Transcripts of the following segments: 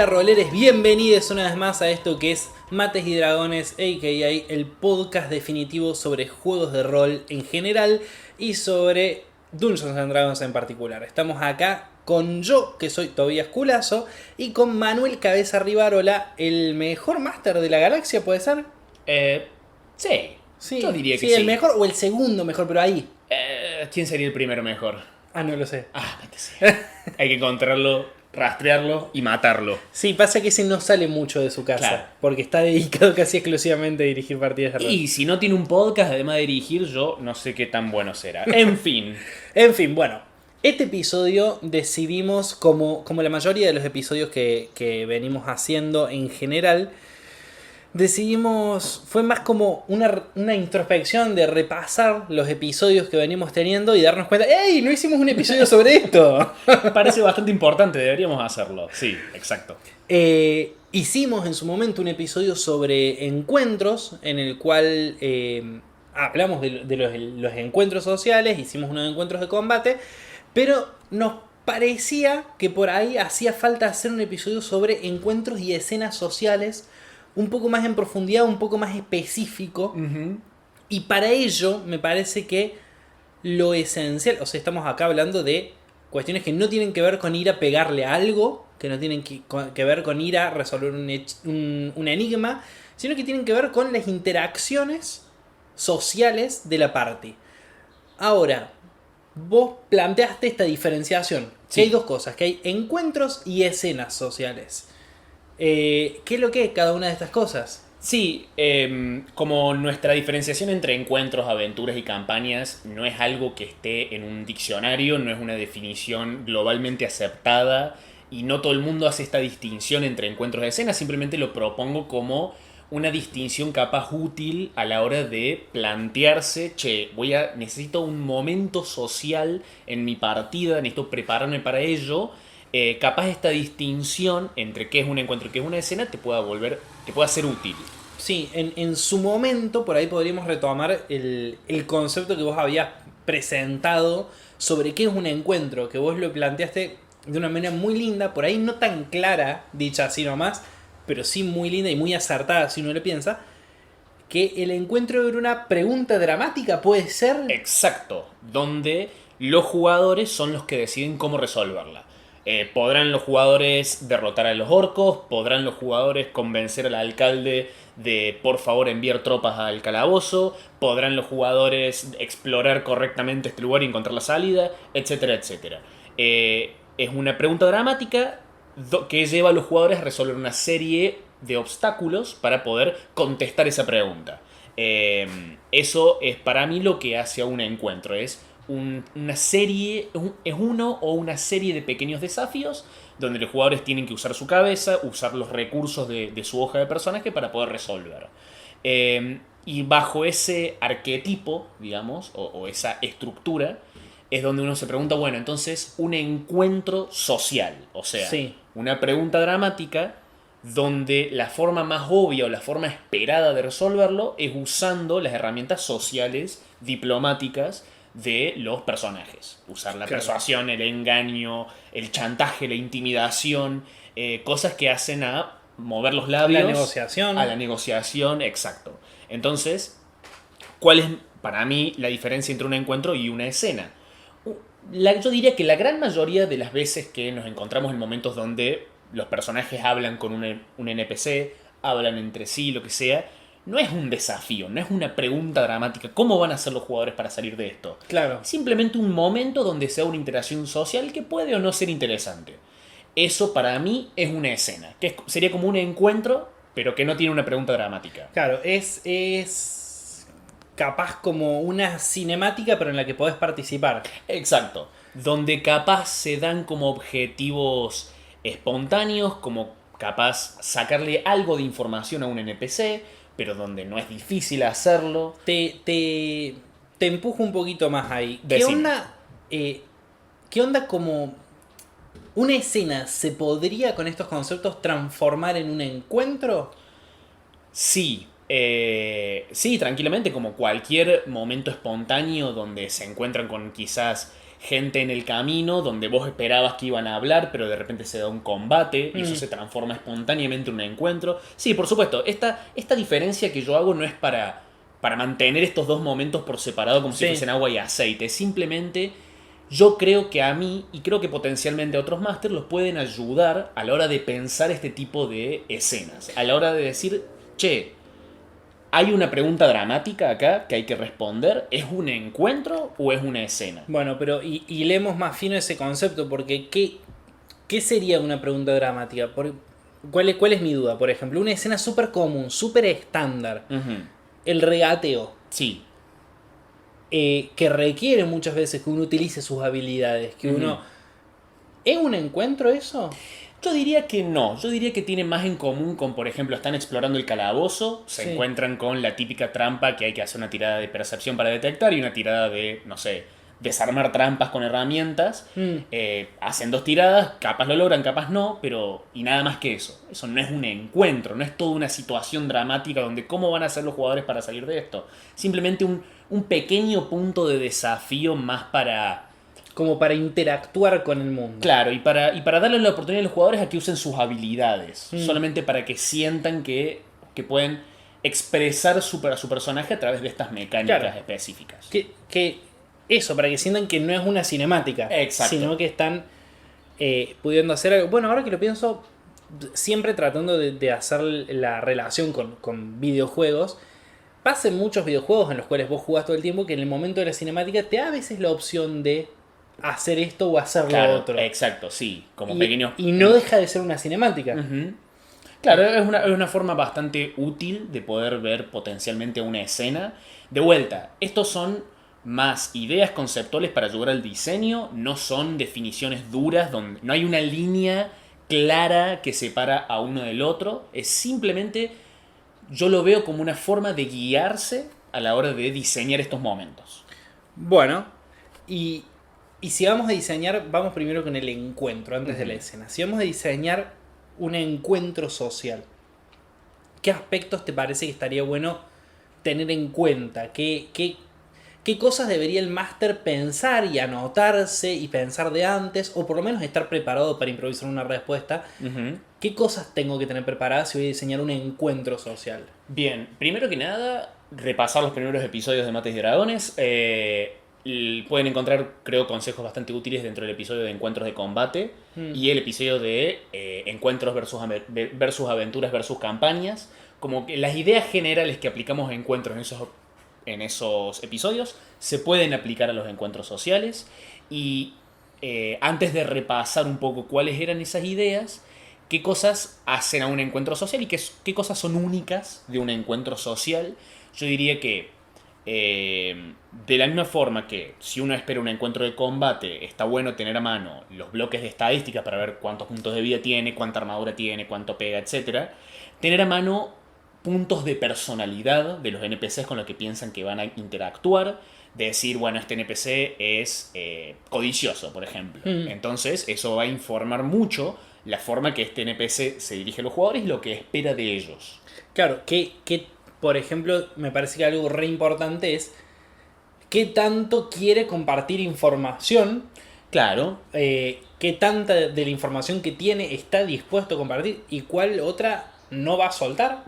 Hola roleres, bienvenidos una vez más a esto que es Mates y Dragones, a.k.a. el podcast definitivo sobre juegos de rol en general y sobre Dungeons and Dragons en particular. Estamos acá con yo, que soy Tobías Culazo, y con Manuel Cabeza Rivarola, el mejor máster de la galaxia, ¿puede ser? Sí, Sí, yo diría que sí, el sí. mejor o el segundo mejor, pero ahí. ¿Quién sería el primero mejor? Ah, no lo sé. Vete sea. Hay que encontrarlo, rastrearlo y matarlo. Sí, pasa que ese no sale mucho de su casa, Claro. porque está dedicado casi exclusivamente a dirigir partidas de rol. Y si no tiene un podcast, además de dirigir, yo no sé qué tan bueno será. En fin. En fin, bueno, este episodio decidimos, como la mayoría de los episodios que venimos haciendo en general, decidimos, fue más como una introspección de repasar los episodios que venimos teniendo y darnos cuenta, ¡ey! No hicimos un episodio sobre esto. Parece bastante importante, deberíamos hacerlo. Sí, exacto. Hicimos en su momento un episodio sobre encuentros en el cual hablamos de los encuentros sociales, hicimos unos encuentros de combate, pero nos parecía que por ahí hacía falta hacer un episodio sobre encuentros y escenas sociales un poco más en profundidad, un poco más específico. Y para ello me parece que lo esencial, o sea, estamos acá hablando de cuestiones que no tienen que ver con ir a pegarle a algo, que no tienen que ver con ir a resolver un enigma, sino que tienen que ver con las interacciones sociales de la party. Ahora, vos planteaste esta diferenciación, que Sí. hay dos cosas, que hay encuentros y escenas sociales. ¿Qué es lo que es cada una de estas cosas? Sí, como nuestra diferenciación entre encuentros, aventuras y campañas no es algo que esté en un diccionario, no es una definición globalmente aceptada y no todo el mundo hace esta distinción entre encuentros y escenas, simplemente lo propongo como una distinción capaz útil a la hora de plantearse, necesito un momento social en mi partida, necesito prepararme para ello. Capaz esta distinción entre qué es un encuentro y qué es una escena te pueda ser útil. Sí, en su momento por ahí podríamos retomar el concepto que vos habías presentado sobre qué es un encuentro, que vos lo planteaste de una manera muy linda, por ahí no tan clara, dicha así nomás, pero sí muy linda y muy acertada si uno lo piensa, que el encuentro era una pregunta dramática, puede ser. Exacto, donde los jugadores son los que deciden cómo resolverla. ¿Podrán los jugadores derrotar a los orcos? ¿Podrán los jugadores convencer al alcalde de por favor enviar tropas al calabozo? ¿Podrán los jugadores explorar correctamente este lugar y encontrar la salida? Etcétera, etcétera. Es una pregunta dramática que lleva a los jugadores a resolver una serie de obstáculos para poder contestar esa pregunta. Eso es para mí lo que hace a un encuentro. Es una serie, es uno o una serie de pequeños desafíos donde los jugadores tienen que usar su cabeza, usar los recursos de su hoja de personaje para poder resolver. Y bajo ese arquetipo, digamos, o esa estructura, es donde uno se pregunta, bueno, entonces un encuentro social, o sea, Sí. una pregunta dramática donde la forma más obvia o la forma esperada de resolverlo es usando las herramientas sociales, diplomáticas de los personajes. Usar la persuasión, el engaño, el chantaje, la intimidación, cosas que hacen a mover los labios. La negociación. A la negociación, exacto. Entonces, ¿cuál es para mí la diferencia entre un encuentro y una escena? Yo diría que la gran mayoría de las veces que nos encontramos en momentos donde los personajes hablan con un NPC, hablan entre sí, lo que sea, no es un desafío, no es una pregunta dramática. ¿Cómo van a hacer los jugadores para salir de esto? Claro. Simplemente un momento donde sea una interacción social que puede o no ser interesante. Eso para mí es una escena, sería como un encuentro, pero que no tiene una pregunta dramática. Claro, es capaz como una cinemática, pero en la que podés participar. Exacto. Donde capaz se dan como objetivos espontáneos, como capaz sacarle algo de información a un NPC, pero donde no es difícil hacerlo. Te empujo un poquito más ahí. Decime. ¿Qué onda como una escena se podría con estos conceptos transformar en un encuentro? Sí, sí, tranquilamente, como cualquier momento espontáneo donde se encuentran con quizás gente en el camino donde vos esperabas que iban a hablar, pero de repente se da un combate y eso se transforma espontáneamente en un encuentro. Sí, por supuesto, esta diferencia que yo hago no es para mantener estos dos momentos por separado como si fuesen agua y aceite. Simplemente yo creo que a mí, y creo que potencialmente a otros másters, los pueden ayudar a la hora de pensar este tipo de escenas. A la hora de decir, che, hay una pregunta dramática acá que hay que responder. ¿Es un encuentro o es una escena? Bueno, pero y leemos más fino ese concepto, porque ¿qué sería una pregunta dramática? ¿Cuál es mi duda? Por ejemplo, una escena súper común, súper estándar. El regateo. Sí. Que requiere muchas veces que uno utilice sus habilidades. Que uno... ¿Es un encuentro eso? Yo diría que no. Yo diría que tiene más en común con, por ejemplo, están explorando el calabozo, se encuentran con la típica trampa que hay que hacer una tirada de percepción para detectar y una tirada de, no sé, desarmar trampas con herramientas. Hacen 2 tiradas, capaz lo logran, capaz no, pero... Y nada más que eso. Eso no es un encuentro, no es toda una situación dramática donde cómo van a hacer los jugadores para salir de esto. Simplemente un pequeño punto de desafío más para... Como para interactuar con el mundo. Claro, y para darle la oportunidad a los jugadores a que usen sus habilidades. Solamente para que sientan que pueden expresar a su personaje a través de estas mecánicas específicas. Que eso, para que sientan que no es una cinemática. Exacto. Sino que están pudiendo hacer algo. Bueno, ahora que lo pienso, siempre tratando de hacer la relación con videojuegos. Pasa en muchos videojuegos en los cuales vos jugás todo el tiempo que en el momento de la cinemática te da a veces la opción de hacer esto o hacer lo otro. Exacto, sí. Como pequeños... Y no deja de ser una cinemática. Claro, es una forma bastante útil de poder ver potencialmente una escena. De vuelta, estos son más ideas conceptuales para ayudar al diseño, no son definiciones duras donde no hay una línea clara que separa a uno del otro. Es simplemente, yo lo veo como una forma de guiarse a la hora de diseñar estos momentos. Bueno, y si vamos a diseñar, vamos primero con el encuentro, antes de la escena. Si vamos a diseñar un encuentro social, ¿qué aspectos te parece que estaría bueno tener en cuenta? ¿Qué cosas debería el máster pensar y anotarse y pensar de antes? O por lo menos estar preparado para improvisar una respuesta. ¿Qué cosas tengo que tener preparadas si voy a diseñar un encuentro social? Bien, primero que nada, repasar los primeros episodios de Mates y Dragones. Pueden encontrar, creo, consejos bastante útiles dentro del episodio de Encuentros de Combate y el episodio de Encuentros versus Aventuras versus Campañas. Como que las ideas generales que aplicamos a encuentros en esos episodios se pueden aplicar a los encuentros sociales. Y antes de repasar un poco cuáles eran esas ideas, qué cosas hacen a un encuentro social y qué cosas son únicas de un encuentro social, yo diría que de la misma forma que si uno espera un encuentro de combate, está bueno tener a mano los bloques de estadísticas para ver cuántos puntos de vida tiene, cuánta armadura tiene, cuánto pega, etc. Tener a mano puntos de personalidad de los NPCs con los que piensan que van a interactuar. De decir, bueno, este NPC es codicioso, por ejemplo. Entonces eso va a informar mucho la forma que este NPC se dirige a los jugadores y lo que espera de ellos. Claro, por ejemplo, me parece que algo re importante es qué tanto quiere compartir información. Claro. Qué tanta de la información que tiene está dispuesto a compartir y cuál otra no va a soltar.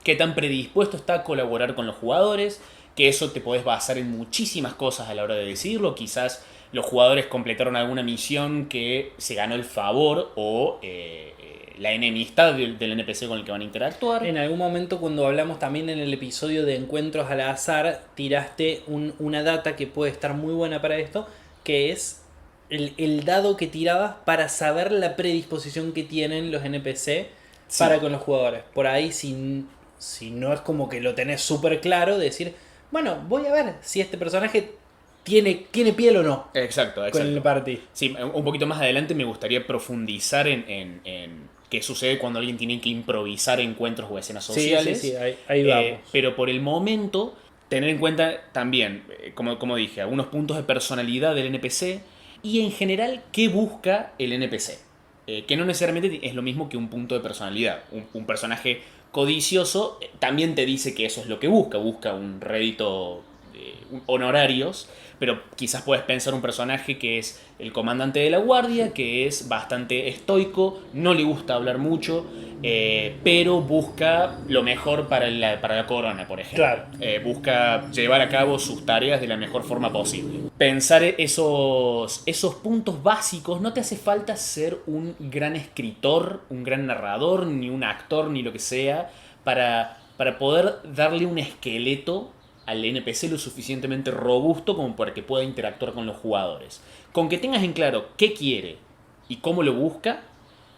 Qué tan predispuesto está a colaborar con los jugadores. Que eso te podés basar en muchísimas cosas a la hora de decidirlo. Quizás los jugadores completaron alguna misión que se ganó el favor o la enemistad del NPC con el que van a interactuar. En algún momento, cuando hablamos también en el episodio de Encuentros al Azar, tiraste una data que puede estar muy buena para esto, que es el dado que tirabas para saber la predisposición que tienen los NPC para con los jugadores. Por ahí, si no es como que lo tenés súper claro, decir, bueno, voy a ver si este personaje tiene piel o no. Exacto. Con el party. Sí, un poquito más adelante me gustaría profundizar en qué sucede cuando alguien tiene que improvisar encuentros o escenas sociales. Sí, ahí vamos. Pero por el momento, tener en cuenta también, como dije, algunos puntos de personalidad del NPC y en general qué busca el NPC. Que no necesariamente es lo mismo que un punto de personalidad. Un personaje codicioso también te dice que eso es lo que busca un rédito, honorarios, pero quizás puedes pensar un personaje que es el comandante de la guardia, que es bastante estoico, no le gusta hablar mucho, pero busca lo mejor para la corona, por ejemplo. Claro. Busca llevar a cabo sus tareas de la mejor forma posible. Pensar esos puntos básicos, no te hace falta ser un gran escritor, un gran narrador, ni un actor, ni lo que sea, para poder darle un esqueleto al NPC lo suficientemente robusto como para que pueda interactuar con los jugadores. Con que tengas en claro qué quiere y cómo lo busca,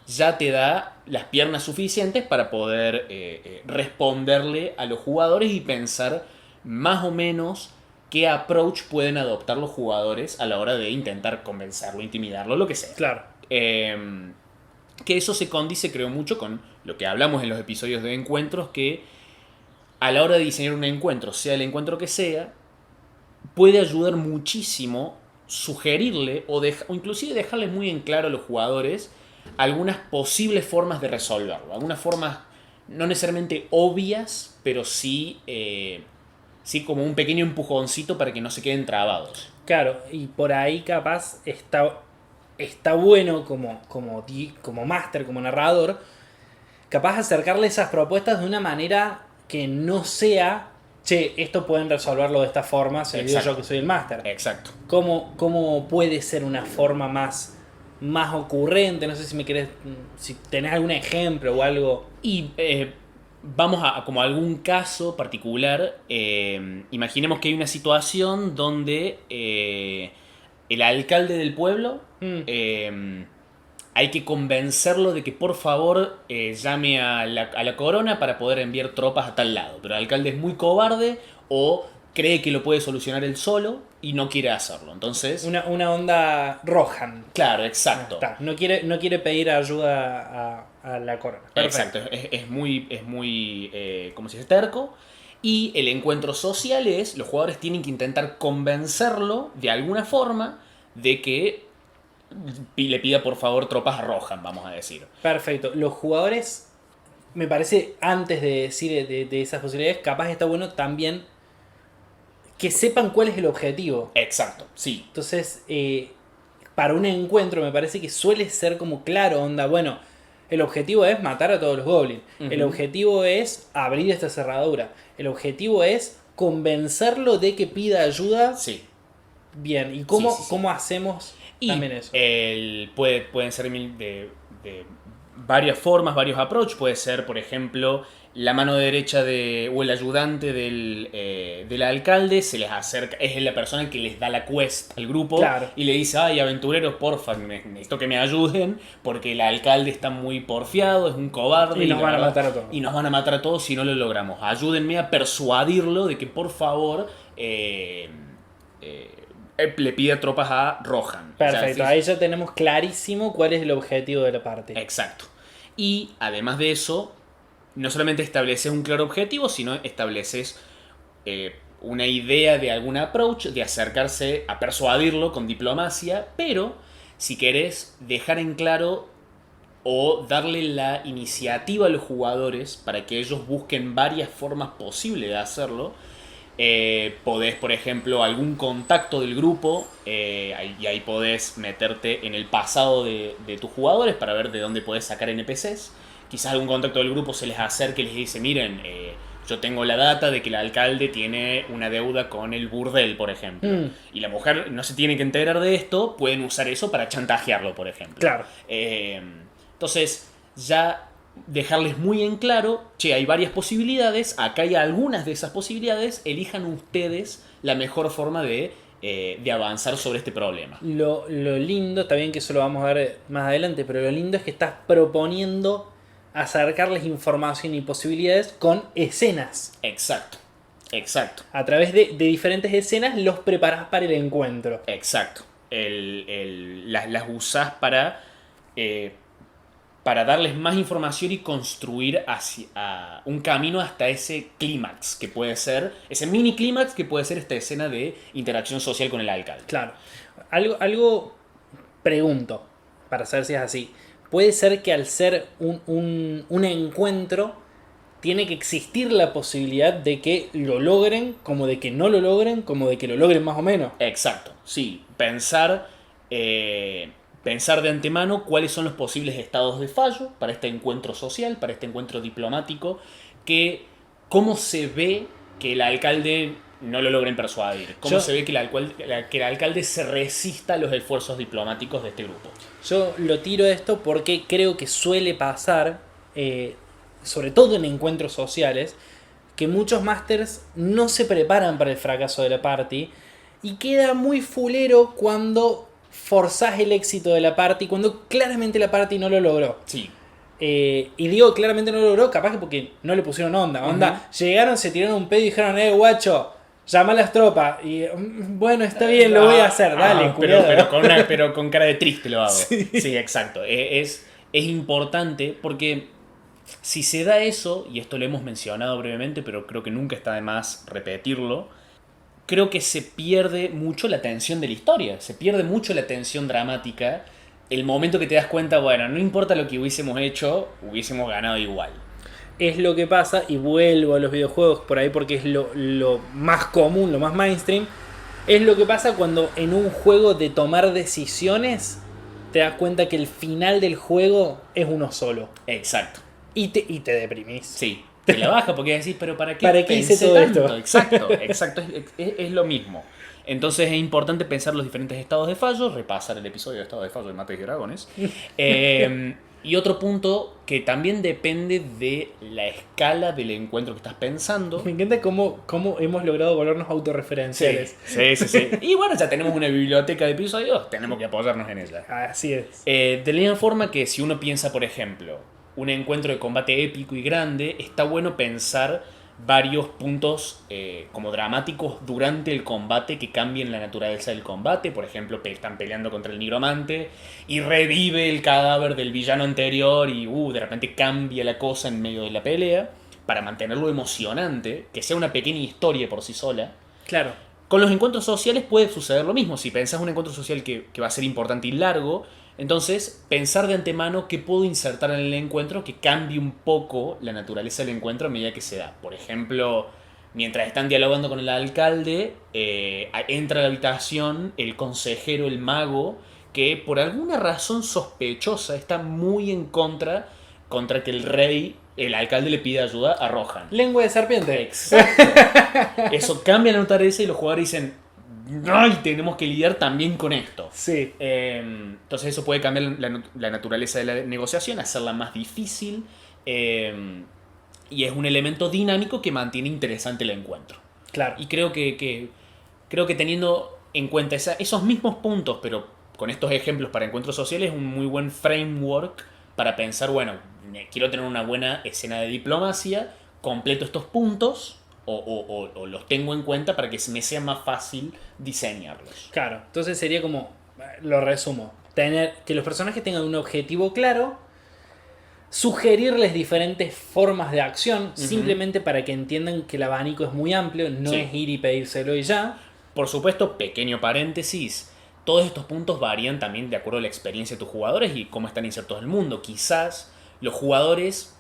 ya te da las piernas suficientes para poder responderle a los jugadores y pensar más o menos qué approach pueden adoptar los jugadores a la hora de intentar convencerlo, intimidarlo, lo que sea. Claro. Que eso se condice, creo, mucho con lo que hablamos en los episodios de encuentros, que a la hora de diseñar un encuentro, sea el encuentro que sea, puede ayudar muchísimo sugerirle o inclusive dejarles muy en claro a los jugadores algunas posibles formas de resolverlo. Algunas formas no necesariamente obvias, pero sí, sí como un pequeño empujoncito para que no se queden trabados. Claro, y por ahí capaz está bueno como máster, como narrador, capaz acercarle esas propuestas de una manera que no sea, che, esto pueden resolverlo de esta forma, se olvidó yo que soy el máster. Exacto. ¿Cómo puede ser una forma más ocurrente? No sé si me querés, si tenés algún ejemplo o algo. Y vamos a como algún caso particular. Imaginemos que hay una situación donde el alcalde del pueblo hay que convencerlo de que por favor llame a la corona para poder enviar tropas a tal lado. Pero el alcalde es muy cobarde o cree que lo puede solucionar él solo y no quiere hacerlo. Entonces, Una onda Rohan. claro, exacto. No quiere pedir ayuda a la corona. Perfecto. Exacto, es muy, ¿cómo se dice? Terco. Y el encuentro social es, los jugadores tienen que intentar convencerlo de alguna forma de que le pida por favor tropas a Rohan, vamos a decir. Perfecto. Los jugadores, me parece, antes de decir de esas posibilidades, capaz está bueno también que sepan cuál es el objetivo. Exacto, sí. Entonces, para un encuentro me parece que suele ser como claro, onda, bueno, el objetivo es matar a todos los goblins. El objetivo es abrir esta cerradura. El objetivo es convencerlo de que pida ayuda. Sí. Bien, ¿y Sí. cómo hacemos también eso? Pueden ser de varias formas, varios approach. Puede ser, por ejemplo, la mano derecha o el ayudante del alcalde se les acerca, es la persona que les da la quest al grupo. Claro. Y le dice, ay, aventureros, porfa, necesito que me ayuden porque el alcalde está muy porfiado, es un cobarde. Y nos van a matar a todos. Y nos van a matar a todos si no lo logramos. Ayúdenme a persuadirlo de que por favor le pida tropas a Rohan. Perfecto, O sea, ahí ya tenemos clarísimo cuál es el objetivo de la parte. Exacto. Y además de eso, no solamente estableces un claro objetivo, sino estableces una idea de algún approach, de acercarse a persuadirlo con diplomacia, pero si querés dejar en claro o darle la iniciativa a los jugadores para que ellos busquen varias formas posibles de hacerlo, podés, por ejemplo, algún contacto del grupo, y ahí podés meterte en el pasado de tus jugadores para ver de dónde podés sacar NPCs. Quizás algún contacto del grupo se les acerque y les dice, miren, yo tengo la data de que el alcalde tiene una deuda con el burdel, por ejemplo. Y la mujer no se tiene que enterar de esto, pueden usar eso para chantajearlo, por ejemplo. Claro. Entonces, ya dejarles muy en claro, che, hay varias posibilidades, acá hay algunas de esas posibilidades, elijan ustedes la mejor forma de avanzar sobre este problema. Lo lindo, está bien que eso lo vamos a ver más adelante, pero lo lindo es que estás proponiendo acercarles información y posibilidades con escenas. Exacto, exacto. A través de diferentes escenas los preparás para el encuentro. Exacto. Las usás para darles más información y construir hacia un camino hasta ese clímax que puede ser, ese mini clímax que puede ser esta escena de interacción social con el alcalde. Claro. Algo pregunto, para saber si es así. Puede ser que al ser un encuentro tiene que existir la posibilidad de que lo logren, como de que no lo logren, como de que lo logren más o menos. Exacto, sí. Pensar de antemano cuáles son los posibles estados de fallo para este encuentro social, para este encuentro diplomático, cómo se ve que el alcalde no lo logren persuadir, cómo se ve que el alcalde se resista a los esfuerzos diplomáticos de este grupo. Yo lo tiro esto porque creo que suele pasar, sobre todo en encuentros sociales, que muchos masters no se preparan para el fracaso de la party y queda muy fulero cuando forzás el éxito de la party, cuando claramente la party no lo logró. Sí. Y digo claramente no lo logró, capaz que porque no le pusieron onda. Llegaron, se tiraron un pedo y dijeron, guacho, llama a las tropas. Y bueno, está bien, lo voy a hacer, dale, pero con cara de triste lo hago. Sí, sí, exacto. Es importante porque si se da eso, y esto lo hemos mencionado brevemente, pero creo que nunca está de más repetirlo, creo que se pierde mucho la tensión de la historia, se pierde mucho la tensión dramática. El momento que te das cuenta, bueno, no importa lo que hubiésemos hecho, hubiésemos ganado igual. Es lo que pasa, y vuelvo a los videojuegos por ahí porque es lo más común, lo más mainstream. Es lo que pasa cuando en un juego de tomar decisiones te das cuenta que el final del juego es uno solo. Exacto. Y te deprimís. Sí, te la baja porque decís, pero ¿para qué, ¿Para qué hice todo tanto? esto? Exacto, es lo mismo. Entonces es importante pensar los diferentes estados de fallo, repasar el episodio de estado de fallo de Mates y Dragones. Y otro punto que también depende de la escala del encuentro que estás pensando. Me encanta cómo hemos logrado volvernos autorreferenciales. Sí. Y bueno, ya tenemos una biblioteca de episodios, tenemos que apoyarnos en ella. Así es. De la misma forma que si uno piensa, por ejemplo, un encuentro de combate épico y grande, está bueno pensar varios puntos como dramáticos durante el combate que cambien la naturaleza del combate. Por ejemplo, están peleando contra el nigromante y revive el cadáver del villano anterior y de repente cambia la cosa en medio de la pelea para mantenerlo emocionante, que sea una pequeña historia por sí sola. Claro. Con los encuentros sociales puede suceder lo mismo. Si pensás un encuentro social que va a ser importante y largo, entonces pensar de antemano qué puedo insertar en el encuentro que cambie un poco la naturaleza del encuentro a medida que se da. Por ejemplo, mientras están dialogando con el alcalde, entra a la habitación el consejero, el mago, que por alguna razón sospechosa está muy en contra que el rey, el alcalde le pide ayuda a Rohan. Lengua de serpiente. Exacto. Eso cambia la naturaleza y los jugadores dicen, ¡ay! Tenemos que lidiar también con esto. Sí. Entonces eso puede cambiar la naturaleza de la negociación, hacerla más difícil. Y es un elemento dinámico que mantiene interesante el encuentro. Claro. Y creo que teniendo en cuenta esos mismos puntos, pero con estos ejemplos para encuentros sociales, es un muy buen framework para pensar, bueno, quiero tener una buena escena de diplomacia, completo estos puntos o los tengo en cuenta para que me sea más fácil diseñarlos. Claro, entonces sería como, lo resumo, tener que los personajes tengan un objetivo claro, sugerirles diferentes formas de acción, simplemente para que entiendan que el abanico es muy amplio, no es ir y pedírselo y ya. Por supuesto, pequeño paréntesis, todos estos puntos varían también de acuerdo a la experiencia de tus jugadores y cómo están insertos en el mundo. Quizás los jugadores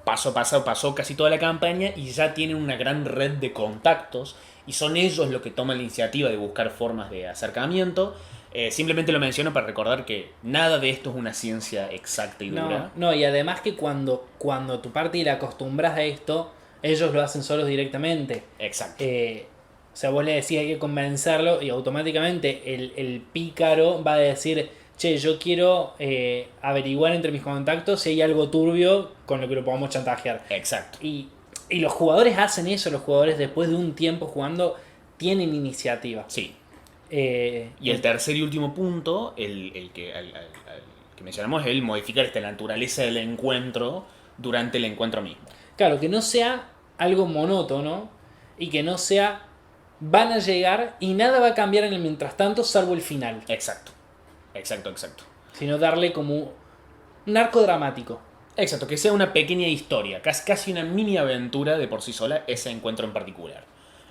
pasó casi toda la campaña y ya tienen una gran red de contactos y son ellos los que toman la iniciativa de buscar formas de acercamiento. Simplemente lo menciono para recordar que nada de esto es una ciencia exacta y dura. No, y además que cuando tu party la acostumbras a esto, ellos lo hacen solos directamente. Exacto. O sea, vos le decís hay que convencerlo y automáticamente el pícaro va a decir, che, yo quiero averiguar entre mis contactos si hay algo turbio con lo que lo podamos chantajear. Exacto. Y los jugadores hacen eso, los jugadores después de un tiempo jugando tienen iniciativa. Sí. Y el tercer y último punto, el que mencionamos, es el modificar esta naturaleza del encuentro durante el encuentro mismo. Claro, que no sea algo monótono y que no sea van a llegar y nada va a cambiar en el mientras tanto salvo el final. Exacto. Sino darle como un arco dramático. Exacto, que sea una pequeña historia, casi una mini aventura de por sí sola, ese encuentro en particular.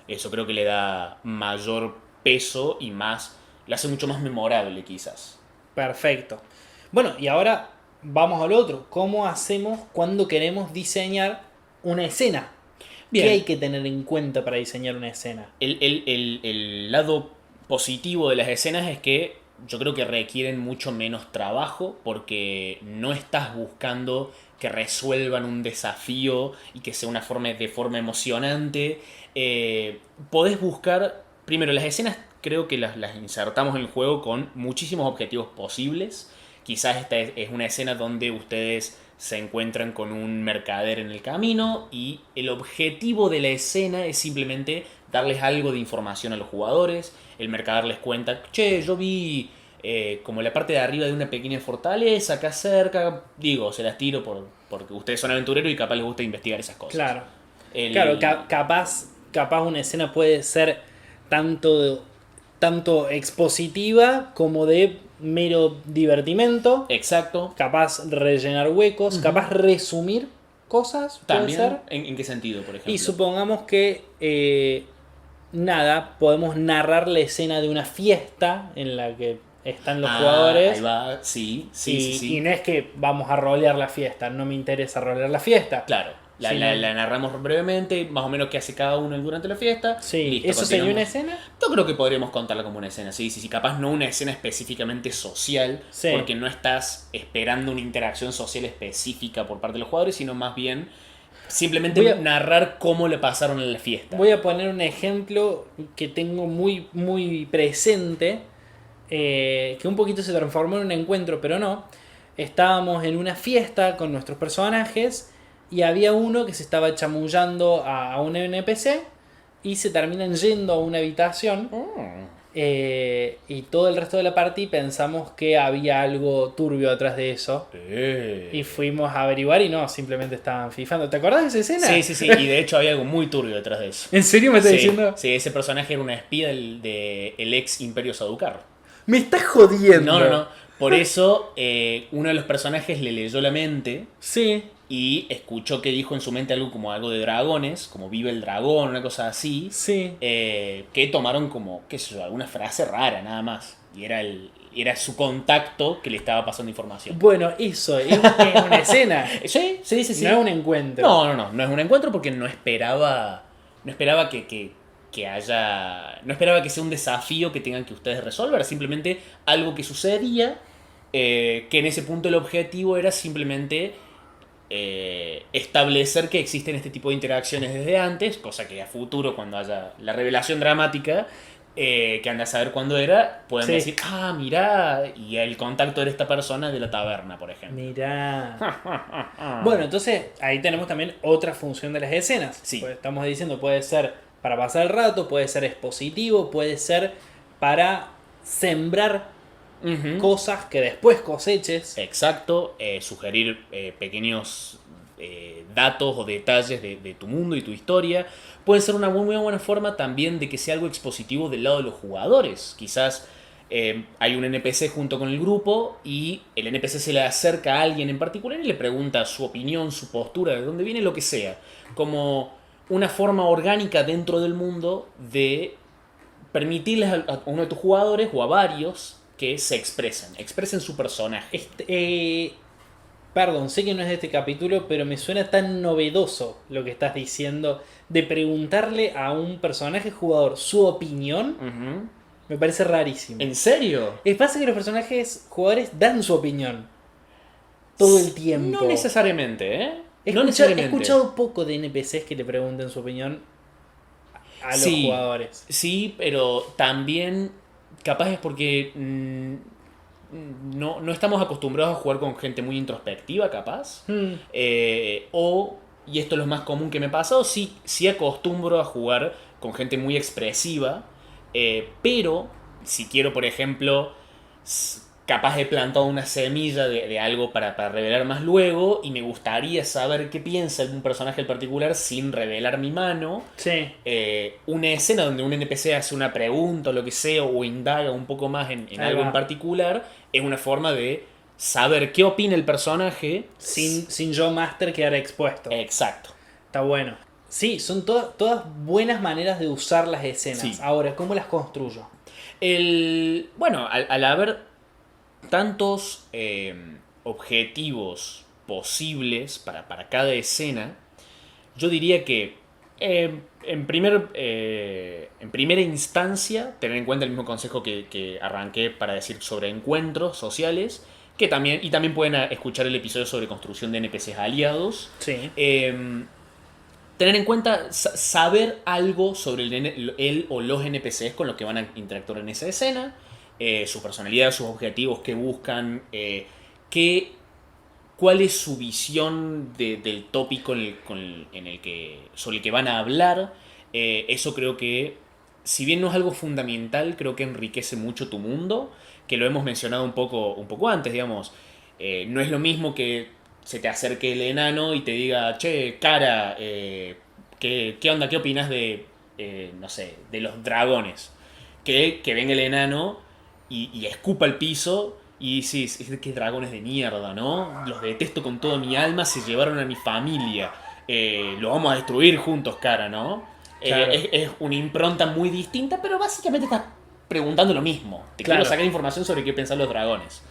Eso creo que le da mayor peso y le hace mucho más memorable quizás. Perfecto. Bueno, y ahora vamos al otro. ¿Cómo hacemos cuando queremos diseñar una escena. Bien. ¿Qué hay que tener en cuenta para diseñar una escena? El lado positivo de las escenas es que yo creo que requieren mucho menos trabajo porque no estás buscando que resuelvan un desafío y que sea de forma emocionante. Podés buscar, primero, las escenas creo que las insertamos en el juego con muchísimos objetivos posibles. Quizás esta es una escena donde ustedes se encuentran con un mercader en el camino y el objetivo de la escena es simplemente darles algo de información a los jugadores. El mercader les cuenta, che, yo vi como la parte de arriba de una pequeña fortaleza acá cerca. Digo, se las tiro porque ustedes son aventureros y capaz les gusta investigar esas cosas. Claro. El- Claro, capaz una escena puede ser tanto expositiva como de mero divertimento. Exacto. Capaz rellenar huecos, capaz resumir cosas, puede También, ser. ¿en qué sentido, por ejemplo? Y supongamos que podemos narrar la escena de una fiesta en la que están los jugadores. Ahí va, sí, sí. Y no es que vamos a rolear la fiesta, no me interesa rolear la fiesta. Claro, la narramos brevemente, más o menos qué hace cada uno durante la fiesta. Sí, Listo, ¿eso sería una continuamos. escena? Yo creo que podríamos contarla como una escena, sí. Capaz no una escena específicamente social, Sí. porque no estás esperando una interacción social específica por parte de los jugadores, sino más bien simplemente narrar cómo le pasaron en la fiesta. Voy a poner un ejemplo que tengo muy, muy presente, que un poquito se transformó en un encuentro, pero no. Estábamos en una fiesta con nuestros personajes y había uno que se estaba chamullando a un NPC y se terminan yendo a una habitación. Y todo el resto de la party pensamos que había algo turbio atrás de eso. Y fuimos a averiguar y no, simplemente estaban fifando. ¿Te acordás de esa escena? Sí, y de hecho había algo muy turbio detrás de eso. ¿En serio me estás diciendo? Sí, ese personaje era una espía del ex Imperio Saducar. Me estás jodiendo. No. Por eso uno de los personajes le leyó la mente Sí. y escuchó que dijo en su mente algo de dragones, como vive el dragón, una cosa así. Sí. Que tomaron como, qué sé yo, alguna frase rara nada más. Y era su contacto que le estaba pasando información. Bueno, eso es una escena. Sí. No es un encuentro. No es un encuentro porque no esperaba que haya, no esperaba que sea un desafío que tengan que ustedes resolver, simplemente algo que sucedía, que en ese punto el objetivo era simplemente establecer que existen este tipo de interacciones desde antes, cosa que a futuro, cuando haya la revelación dramática, que anda a saber cuándo era, pueden decir, mirá, y el contacto de esta persona de la taberna, por ejemplo. Mirá. Bueno, entonces ahí tenemos también otra función de las escenas. Sí. Pues estamos diciendo, puede ser para pasar el rato, puede ser expositivo, puede ser para sembrar cosas que después coseches. Exacto, sugerir pequeños datos o detalles de tu mundo y tu historia. Puede ser una muy buena forma también de que sea algo expositivo del lado de los jugadores. Quizás hay un NPC junto con el grupo y el NPC se le acerca a alguien en particular y le pregunta su opinión, su postura, de dónde viene, lo que sea. Como una forma orgánica dentro del mundo de permitirles a uno de tus jugadores o a varios que se expresen su personaje. Perdón, sé que no es de este capítulo, pero me suena tan novedoso lo que estás diciendo de preguntarle a un personaje jugador su opinión. Me parece rarísimo. ¿En serio? Pasa que los personajes jugadores dan su opinión todo el tiempo. No necesariamente, ¿eh? He escuchado poco de NPCs que le pregunten su opinión a los jugadores. Sí, pero también capaz es porque no estamos acostumbrados a jugar con gente muy introspectiva, capaz. Y esto es lo más común que me pasa, sí acostumbro a jugar con gente muy expresiva, pero si quiero, por ejemplo, capaz he plantado una semilla de algo para revelar más luego y me gustaría saber qué piensa algún personaje en particular sin revelar mi mano. Sí. Una escena donde un NPC hace una pregunta o lo que sea o indaga un poco más en algo en particular es una forma de saber qué opina el personaje sin yo, Master, quedar expuesto. Exacto. Está bueno. Sí, son todas buenas maneras de usar las escenas. Sí. Ahora, ¿cómo las construyo? Bueno, al haber tantos objetivos posibles para cada escena, Yo diría que en primera instancia, tener en cuenta el mismo consejo que arranqué para decir sobre encuentros sociales, y también pueden escuchar el episodio sobre construcción de NPCs aliados. Sí. Tener en cuenta, saber algo sobre él o los NPCs con los que van a interactuar en esa escena, su personalidad, sus objetivos, qué buscan, cuál es su visión del tópico sobre el que van a hablar. Eso creo que, si bien no es algo fundamental, creo que enriquece mucho tu mundo, que lo hemos mencionado un poco antes, digamos. No es lo mismo que se te acerque el enano y te diga, che, cara, ¿qué onda? ¿Qué opinas de, no sé, de los dragones? Que venga el enano y escupa el piso y sí, qué dragones de mierda, ¿no? Los detesto con toda mi alma, se llevaron a mi familia. Lo vamos a destruir juntos, cara, ¿no? Claro. Es una impronta muy distinta, pero básicamente estás preguntando lo mismo. Te Claro. quiero sacar información sobre qué piensan los dragones.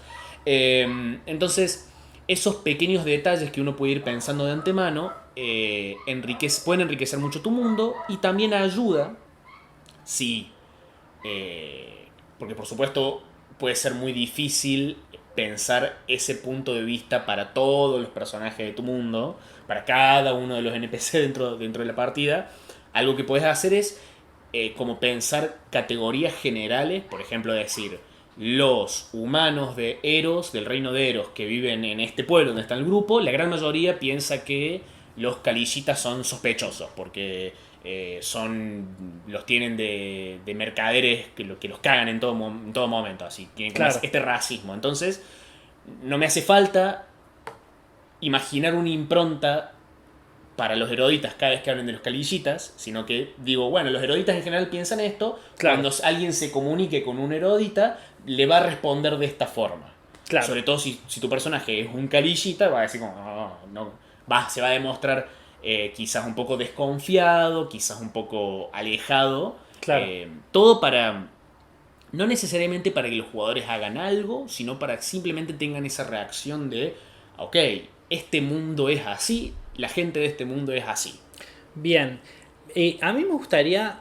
Entonces, esos pequeños detalles que uno puede ir pensando de antemano pueden enriquecer mucho tu mundo y también ayuda, sí, porque por supuesto puede ser muy difícil pensar ese punto de vista para todos los personajes de tu mundo, para cada uno de los NPC dentro de la partida. Algo que puedes hacer es como pensar categorías generales, por ejemplo decir, los humanos de Eros, del reino de Eros, que viven en este pueblo donde está el grupo, la gran mayoría piensa que los Kalishitas son sospechosos, porque los tienen de mercaderes que los cagan en todo momento, así, tienen como Claro. este racismo. Entonces, no me hace falta imaginar una impronta para los eruditas cada vez que hablen de los Kalishitas, sino que digo, bueno, los eruditas en general piensan esto, Claro. cuando alguien se comunique con un erudita, le va a responder de esta forma. Claro. Sobre todo si tu personaje es un Kalishita, va a decir como, se va a demostrar quizás un poco desconfiado, quizás un poco alejado. Claro. Todo para, no necesariamente para que los jugadores hagan algo, sino para que simplemente tengan esa reacción de, ok, este mundo es así, la gente de este mundo es así. Bien. A mí me gustaría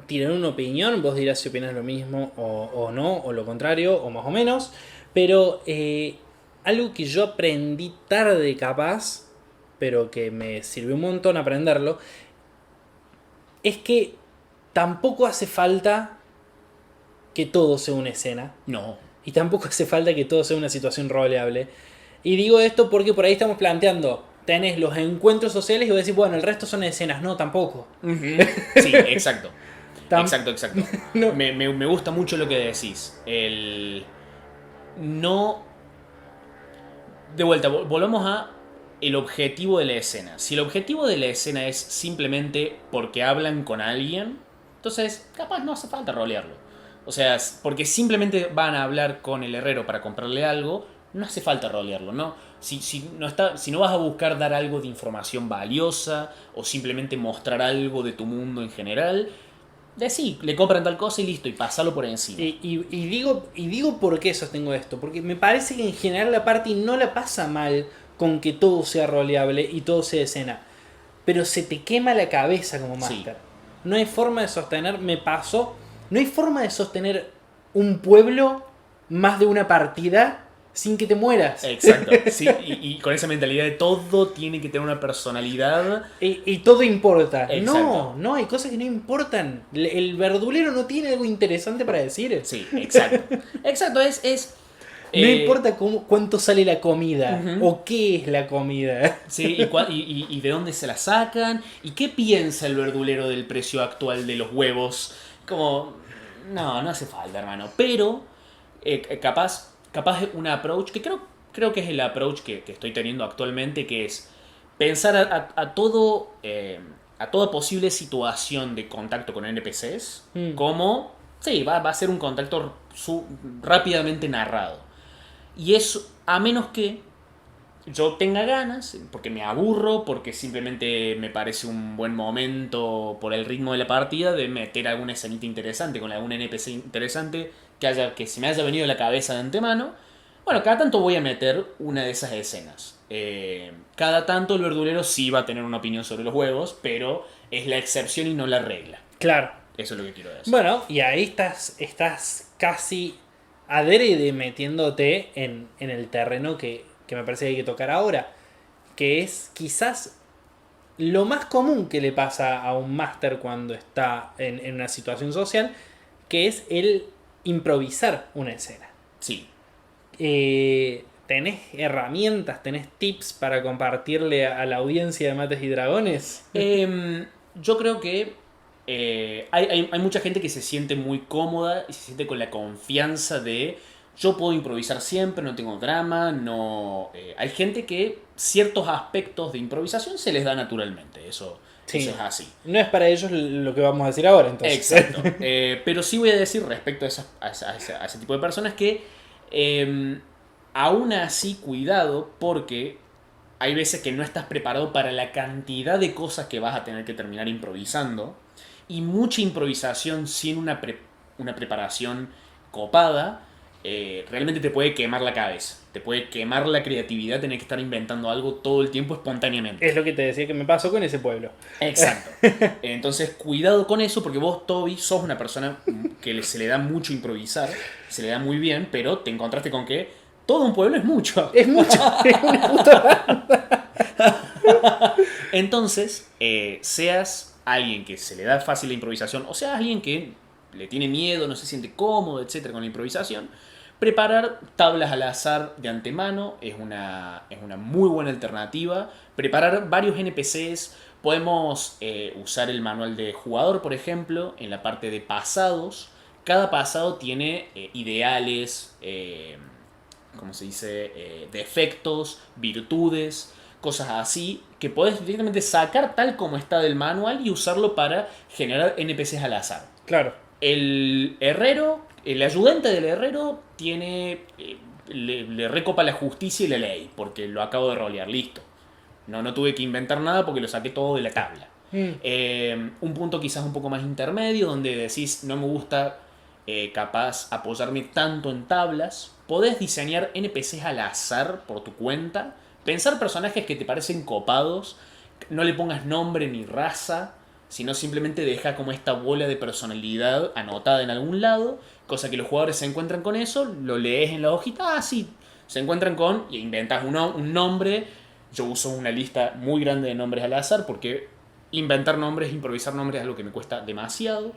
tirar una opinión. Vos dirás si opinas lo mismo o no, o lo contrario, o más o menos. Pero algo que yo aprendí tarde capaz, pero que me sirvió un montón aprenderlo, es que tampoco hace falta que todo sea una escena. No. Y tampoco hace falta que todo sea una situación roleable. Y digo esto porque por ahí estamos planteando, tenés los encuentros sociales y vos decís, bueno, el resto son escenas. No, tampoco. Sí, exacto. Tam- Exacto. No. Me gusta mucho lo que decís. No. De vuelta, volvamos a el objetivo de la escena. Si el objetivo de la escena es simplemente porque hablan con alguien, entonces capaz no hace falta rolearlo. O sea, porque simplemente van a hablar con el herrero para comprarle algo, no hace falta rolearlo, ¿no? Si no vas a buscar dar algo de información valiosa o simplemente mostrar algo de tu mundo en general, sí, le compran tal cosa y listo, y pasalo por encima. Y digo por qué sostengo esto. Porque me parece que en general la party no la pasa mal con que todo sea roleable y todo sea escena. Pero se te quema la cabeza como Sí. máster. No hay forma de sostener, me pasó, no hay forma de sostener un pueblo más de una partida sin que te mueras. Exacto. Sí, y con esa mentalidad de todo tiene que tener una personalidad. Y todo importa. Exacto. No, hay cosas que no importan. El verdulero no tiene algo interesante para decir. Sí, exacto. Exacto, No importa cuánto sale la comida Ujú. o qué es la comida. Sí, y de dónde se la sacan, y qué piensa el verdulero del precio actual de los huevos. Como, no hace falta, hermano. Pero, capaz un approach, que creo que es el approach que estoy teniendo actualmente, que es pensar a toda posible situación de contacto con NPCs como, sí, va a ser un contacto rápidamente narrado. Y eso, a menos que yo tenga ganas, porque me aburro, porque simplemente me parece un buen momento por el ritmo de la partida, de meter alguna escenita interesante con algún NPC interesante que se me haya venido a la cabeza de antemano. Bueno, cada tanto voy a meter una de esas escenas. Cada tanto el verdulero sí va a tener una opinión sobre los huevos, pero es la excepción y no la regla. Claro. Eso es lo que quiero decir. Bueno, y ahí estás casi adrede metiéndote en el terreno que me parece que hay que tocar ahora. Que es quizás lo más común que le pasa a un máster cuando está en una situación social, que es el improvisar una escena. Sí. ¿Tenés herramientas, tenés tips para compartirle a la audiencia de Mates y Dragones? Yo creo que hay mucha gente que se siente muy cómoda y se siente con la confianza de yo puedo improvisar siempre, no tengo drama, no... hay gente que ciertos aspectos de improvisación se les da naturalmente, eso es así. No es para ellos lo que vamos a decir ahora, entonces. Exacto. Pero sí voy a decir respecto a ese tipo de personas que aún así cuidado porque hay veces que no estás preparado para la cantidad de cosas que vas a tener que terminar improvisando y mucha improvisación sin una preparación copada realmente te puede quemar la cabeza, te puede quemar la creatividad, tener que estar inventando algo todo el tiempo espontáneamente. Es lo que te decía que me pasó con ese pueblo. Exacto. Entonces, cuidado con eso, porque vos, Toby, sos una persona que se le da mucho improvisar, se le da muy bien, pero te encontraste con que todo un pueblo es mucho. Es mucho. Es una puta. Entonces, seas alguien que se le da fácil la improvisación, o seas alguien que le tiene miedo, no se siente cómodo, etcétera, con la improvisación, preparar tablas al azar de antemano es una muy buena alternativa. Preparar varios NPCs. Podemos usar el manual de jugador, por ejemplo, en la parte de pasados. Cada pasado tiene ideales, ¿cómo se dice? Defectos, virtudes, cosas así, que podés directamente sacar tal como está del manual y usarlo para generar NPCs al azar. Claro. El herrero, el ayudante del herrero tiene le recopa la justicia y la ley, porque lo acabo de rolear, listo. No tuve que inventar nada porque lo saqué todo de la tabla. Un punto quizás un poco más intermedio, donde decís, no me gusta capaz apoyarme tanto en tablas. Podés diseñar NPCs al azar por tu cuenta, pensar personajes que te parecen copados, no le pongas nombre ni raza, sino simplemente deja como esta bola de personalidad anotada en algún lado, cosa que los jugadores se encuentran con eso, lo lees en la hojita, sí, se encuentran con, y inventas un nombre. Yo uso una lista muy grande de nombres al azar porque inventar nombres, improvisar nombres es algo que me cuesta demasiado.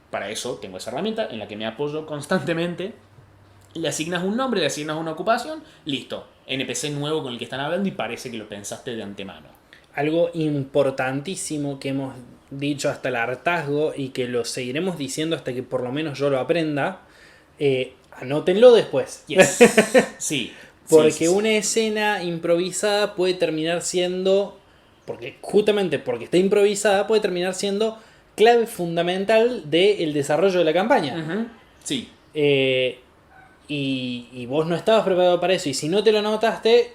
Para eso tengo esa herramienta en la que me apoyo constantemente. Le asignas un nombre, le asignas una ocupación, listo, NPC nuevo con el que están hablando y parece que lo pensaste de antemano. Algo importantísimo que hemos dicho hasta el hartazgo y que lo seguiremos diciendo hasta que por lo menos yo lo aprenda, anótenlo después. Yes. Sí. Porque una escena improvisada puede terminar siendo, justamente porque está improvisada, puede terminar siendo clave fundamental del desarrollo de la campaña. Uh-huh. Sí. Y vos no estabas preparado para eso. Y si no te lo notaste,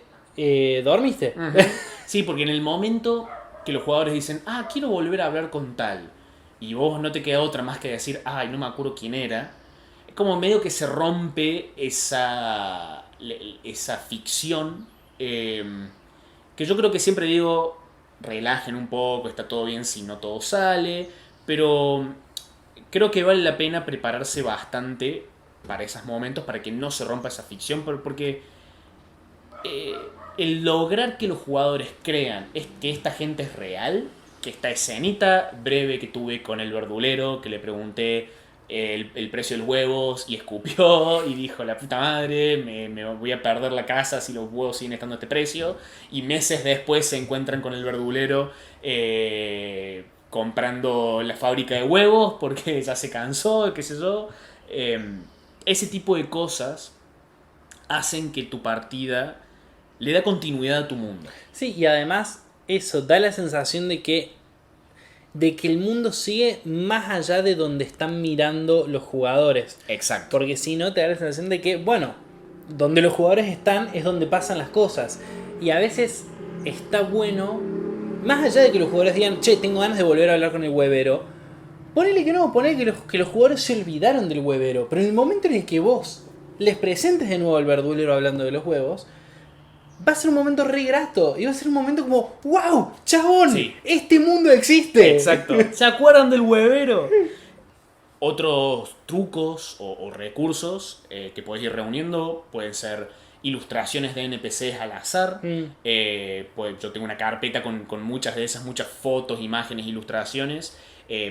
dormiste. Uh-huh. Sí, porque en el momento que los jugadores dicen, quiero volver a hablar con tal, y vos no te queda otra más que decir, no me acuerdo quién era, es como medio que se rompe esa ficción, que yo creo que siempre digo, relajen un poco, está todo bien si no todo sale, pero creo que vale la pena prepararse bastante para esos momentos, para que no se rompa esa ficción, porque el lograr que los jugadores crean es que esta gente es real, que esta escenita breve que tuve con el verdulero, que le pregunté el precio de los huevos y escupió y dijo, la puta madre, me voy a perder la casa si los huevos siguen estando a este precio, y meses después se encuentran con el verdulero comprando la fábrica de huevos porque ya se cansó, qué sé yo. Ese tipo de cosas hacen que tu partida le da continuidad a tu mundo. Sí, y además eso da la sensación de que el mundo sigue más allá de donde están mirando los jugadores. Exacto. Porque si no, te da la sensación de que, bueno, donde los jugadores están es donde pasan las cosas. Y a veces está bueno, más allá de que los jugadores digan, che, tengo ganas de volver a hablar con el huevero, ponele que no, ponele que los jugadores se olvidaron del huevero. Pero en el momento en el que vos les presentes de nuevo al verdulero hablando de los huevos, va a ser un momento re grato. Y va a ser un momento como, ¡wow! ¡Chabón! Sí. ¡Este mundo existe! Exacto. ¿Se acuerdan del huevero? Otros trucos o recursos que podés ir reuniendo pueden ser ilustraciones de NPCs al azar. Pues yo tengo una carpeta con muchas de esas, muchas fotos, imágenes, ilustraciones.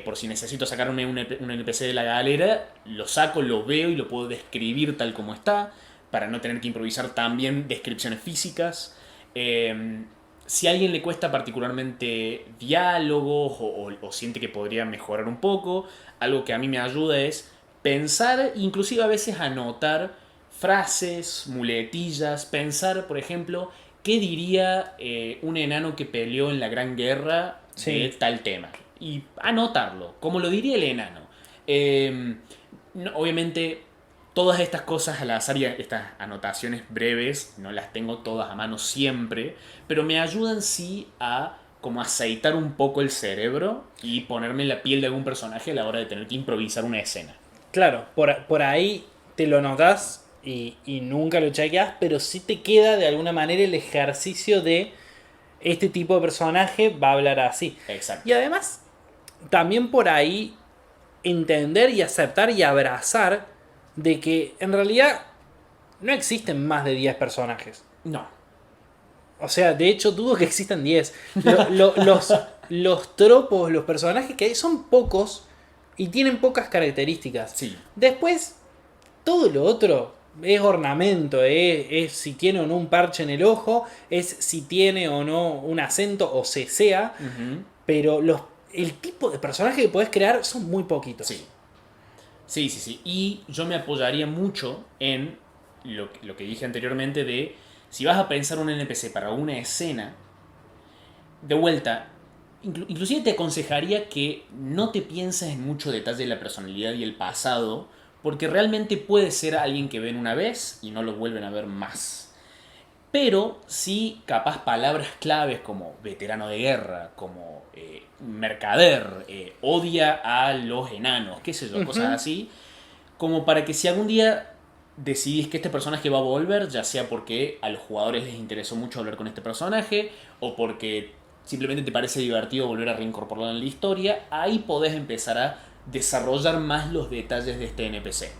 Por si necesito sacar un NPC de la galera, lo saco, lo veo y lo puedo describir tal como está, para no tener que improvisar también descripciones físicas. Si a alguien le cuesta particularmente diálogos o siente que podría mejorar un poco, algo que a mí me ayuda es pensar, inclusive a veces anotar frases, muletillas, pensar, por ejemplo, qué diría un enano que peleó en la Gran Guerra de tal tema. Y anotarlo, como lo diría el enano. Obviamente, todas estas cosas al azar y estas anotaciones breves, no las tengo todas a mano siempre, pero me ayudan sí a como aceitar un poco el cerebro y ponerme en la piel de algún personaje a la hora de tener que improvisar una escena. Claro, por ahí te lo notás y nunca lo chequeás, pero sí te queda de alguna manera el ejercicio de este tipo de personaje va a hablar así. Exacto. Y además, también por ahí entender y aceptar y abrazar de que en realidad no existen más de 10 personajes. No. O sea, de hecho dudo que existan 10. Los tropos, los personajes que hay son pocos y tienen pocas características. Sí. Después, todo lo otro es ornamento, es si tiene o no un parche en el ojo, es si tiene o no un acento o sea, pero el tipo de personaje que podés crear son muy poquitos. Sí. Sí. Y yo me apoyaría mucho en lo que dije anteriormente de si vas a pensar un NPC para una escena, de vuelta, inclusive te aconsejaría que no te pienses en mucho detalle de la personalidad y el pasado, porque realmente puede ser alguien que ven una vez y no lo vuelven a ver más. Pero sí, capaz palabras claves como veterano de guerra, como mercader, odia a los enanos, qué sé yo, cosas así, como para que si algún día decidís que este personaje va a volver, ya sea porque a los jugadores les interesó mucho hablar con este personaje, o porque simplemente te parece divertido volver a reincorporarlo en la historia, ahí podés empezar a desarrollar más los detalles de este NPC.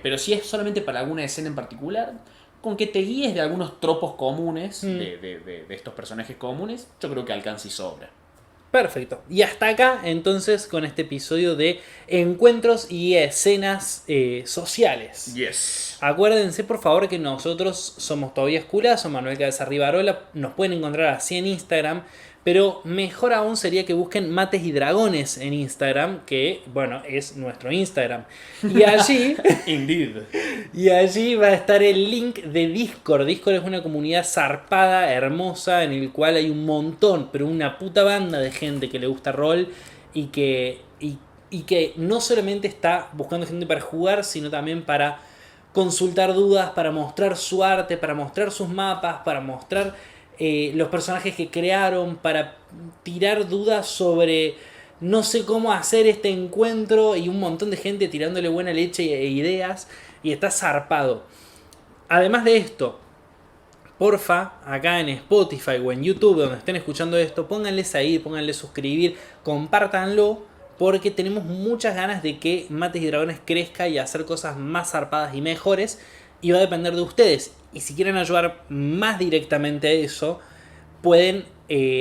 Pero si es solamente para alguna escena en particular, con que te guíes de algunos tropos comunes, de estos personajes comunes, yo creo que alcanza y sobra. Perfecto. Y hasta acá entonces con este episodio de encuentros y escenas sociales. Yes. Acuérdense por favor que nosotros somos Tobías Culazo, Manuel Cabeza Rivarola. Nos pueden encontrar así en Instagram. Pero mejor aún sería que busquen Mates y Dragones en Instagram, que bueno, es nuestro Instagram. Y allí, Indeed. y allí va a estar el link de Discord. Discord es una comunidad zarpada, hermosa, en el cual hay un montón, pero una puta banda de gente que le gusta rol y que no solamente está buscando gente para jugar, sino también para consultar dudas, para mostrar su arte, para mostrar sus mapas, para mostrar los personajes que crearon, para tirar dudas sobre no sé cómo hacer este encuentro, y un montón de gente tirándole buena leche e ideas, y está zarpado. Además de esto, porfa, acá en Spotify o en YouTube, donde estén escuchando esto, pónganle seguir, pónganle suscribir, compártanlo, porque tenemos muchas ganas de que Mates y Dragones crezca y hacer cosas más zarpadas y mejores, y va a depender de ustedes. Y si quieren ayudar más directamente a eso, pueden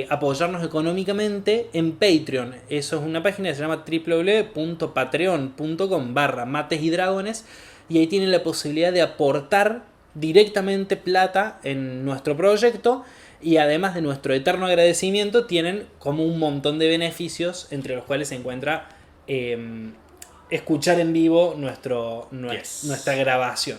apoyarnos económicamente en Patreon. Eso es una página que se llama www.patreon.com/Mates y Dragones, y ahí tienen la posibilidad de aportar directamente plata en nuestro proyecto, y además de nuestro eterno agradecimiento tienen como un montón de beneficios, entre los cuales se encuentra escuchar en vivo nuestra grabación.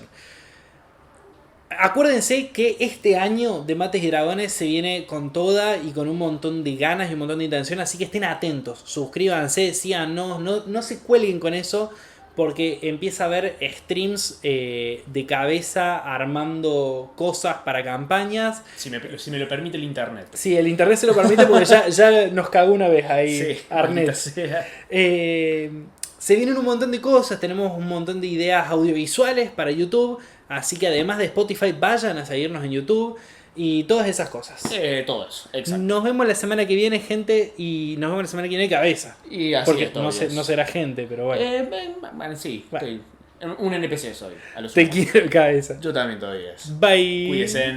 Acuérdense que este año de Mates y Dragones se viene con toda y con un montón de ganas y un montón de intención, así que estén atentos, suscríbanse, síganos, no se cuelguen con eso, porque empieza a haber streams de cabeza armando cosas para campañas. Si me lo permite el internet. Sí, el internet se lo permite porque ya nos cagó una vez ahí, Sí, Arnet. Se vienen un montón de cosas, tenemos un montón de ideas audiovisuales para YouTube, así que además de Spotify vayan a seguirnos en YouTube. Y todas esas cosas. Todo eso, exacto. Nos vemos la semana que viene, gente. Y nos vemos la semana que viene, cabeza. Y así Porque es, no, todavía es. no será gente, pero bueno. Bueno, sí, Bueno. estoy un NPC soy. A lo Te sumo. quiero, cabeza. Yo también todavía es. Bye. Cuídense.